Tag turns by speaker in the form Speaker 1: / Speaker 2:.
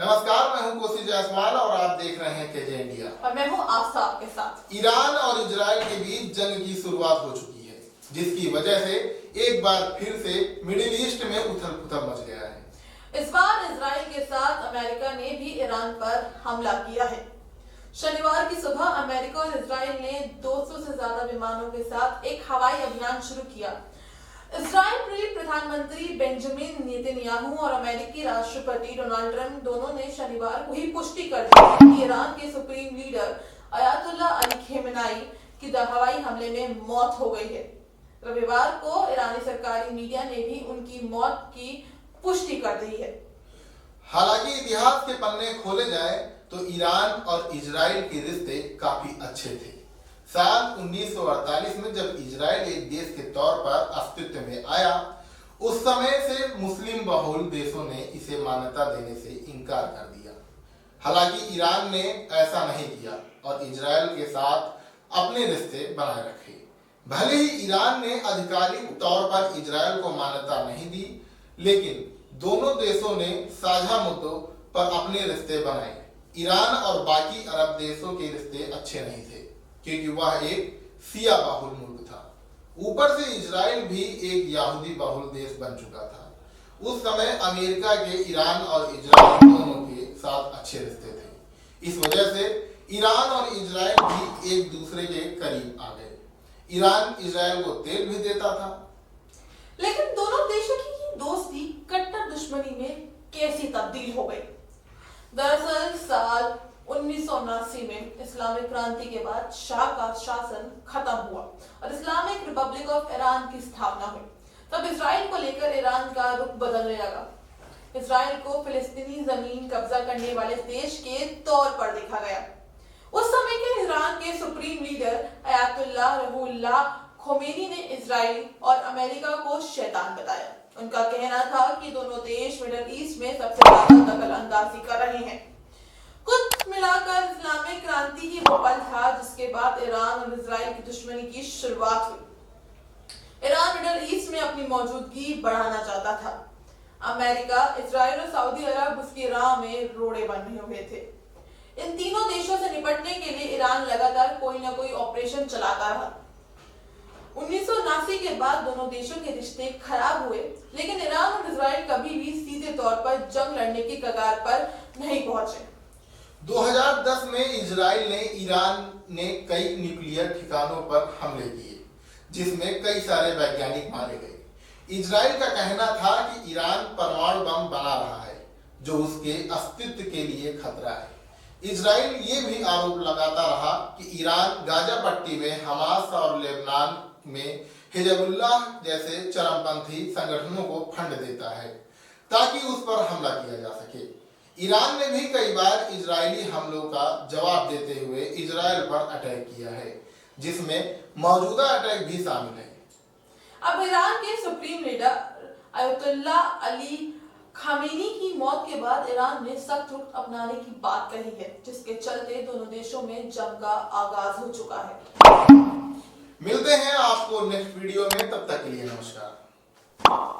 Speaker 1: नमस्कार, मैं हूं कोसी जायसवाल और आप देख रहे हैं केजे इंडिया
Speaker 2: और मैं हूं आस्था आपके साथ।
Speaker 1: ईरान और इजराइल के बीच जंग की शुरुआत हो चुकी है, जिसकी वजह से एक बार फिर से मिडिल ईस्ट में उथल पुथल मच गया है।
Speaker 2: इस बार इजराइल के साथ अमेरिका ने भी ईरान पर हमला किया है। शनिवार की सुबह अमेरिका और इजराइल ने 200 से ज्यादा विमानों के साथ एक हवाई अभियान शुरू किया। इजराइल के प्रधानमंत्री बेंजामिन नेतन्याहू और अमेरिकी राष्ट्रपति डोनाल्ड ट्रंप दोनों ने शनिवार को ही पुष्टि कर दी कि ईरान के सुप्रीम लीडर अयातुल्ला अली खेमेनी की हवाई हमले में मौत हो गई है। रविवार को ईरानी सरकारी मीडिया ने भी उनकी मौत की पुष्टि कर दी है।
Speaker 1: हालांकि इतिहास के पन्ने खोले जाए तो ईरान और इजराइल के रिश्ते काफी अच्छे थे। साल 1948 में जब इजराइल एक देश के तौर पर अस्तित्व में आया, उस समय से मुस्लिम बहुल देशों ने इसे मान्यता देने से इनकार कर दिया। हालांकि ईरान ने ऐसा नहीं किया और इजराइल के साथ अपने रिश्ते बनाए रखे। भले ही ईरान ने आधिकारिक तौर पर इजराइल को मान्यता नहीं दी, लेकिन दोनों देशों ने साझा मुद्दों पर अपने रिश्ते बनाए। ईरान और बाकी अरब देशों के रिश्ते अच्छे नहीं थे, क्योंकि वह एक शिया बहुल मुल्क था। ऊपर से इजराइल भी एक यहूदी बहुल देश बन चुका था। उस समय अमेरिका के ईरान और इजराइल दोनों के साथ अच्छे रिश्ते थे। इस वजह से ईरान और इजराइल भी एक दूसरे के करीब आ गए। ईरान इजराइल को तेल भी देता था।
Speaker 2: लेकिन दोनों देशों की ये दोस्ती कट्टर दुश्मनी में कैसी तब्दील हो गई? दरअसल साल 1979 में इस्लामिक क्रांति के बाद शाह का शासन खत्म हुआ और इस्लामिक रिपब्लिक ऑफ ईरान की स्थापना हुई। तब इजराइल को लेकर ईरान का रुख बदलने लगा। इजराइल को फिलिस्तीनी जमीन कब्जा करने वाले देश के तौर पर देखा गया। उस समय के ईरान के supreme leader Ayatollah Ruhollah Khomeini ने इजराइल और अमेरिका को शैतान बताया। उनका कहना था कि दोनों देश मिडिल ईस्ट में सबसे ज्यादा दखल अंदाजी कर रहे हैं। कुछ मिलाकर इस्लामिक क्रांति ही वो पल था जिसके बाद ईरान और इजराइल की दुश्मनी की शुरुआत हुई। ईरान मिडिल ईस्ट में अपनी मौजूदगी बढ़ाना चाहता था। अमेरिका, इजराइल और सऊदी अरब उसकी राह में रोड़े बने हुए थे। इन तीनों देशों से निपटने के लिए ईरान लगातार कोई न कोई ऑपरेशन चलाता रहा। 1979 के बाद दोनों देशों के रिश्ते खराब हुए, लेकिन ईरान और इजराइल कभी भी सीधे तौर पर जंग लड़ने की कगार पर नहीं पहुंचे।
Speaker 1: 2010 में इजराइल ने ईरान ने कई न्यूक्लियर ठिकानों पर हमले किए, जिसमें कई सारे वैज्ञानिक मारे गए। इजराइल का कहना था कि ईरान परमाणु बम बना रहा है, जो उसके अस्तित्व के लिए खतरा है। इजराइल ये भी आरोप लगाता रहा कि ईरान गाजा पट्टी में हमास और लेबनान में हिजबुल्लाह जैसे चरमपंथी संगठनों को फंड देता है, ताकि उस पर हमला किया जा सके। ईरान ने भी कई बार इजरायली हमलों का जवाब देते हुए इजराइल पर अटैक किया है, जिसमें मौजूदा अटैक भी शामिल है।
Speaker 2: अब ईरान के supreme leader Ayatollah Ali Khamenei की मौत के बाद ईरान ने सख्त रुख अपनाने की बात कही है, जिसके चलते दोनों देशों में जंग का आगाज हो चुका है।
Speaker 1: मिलते हैं आपको नेक्स्ट वीडियो में, तब तक के लिए नमस्कार।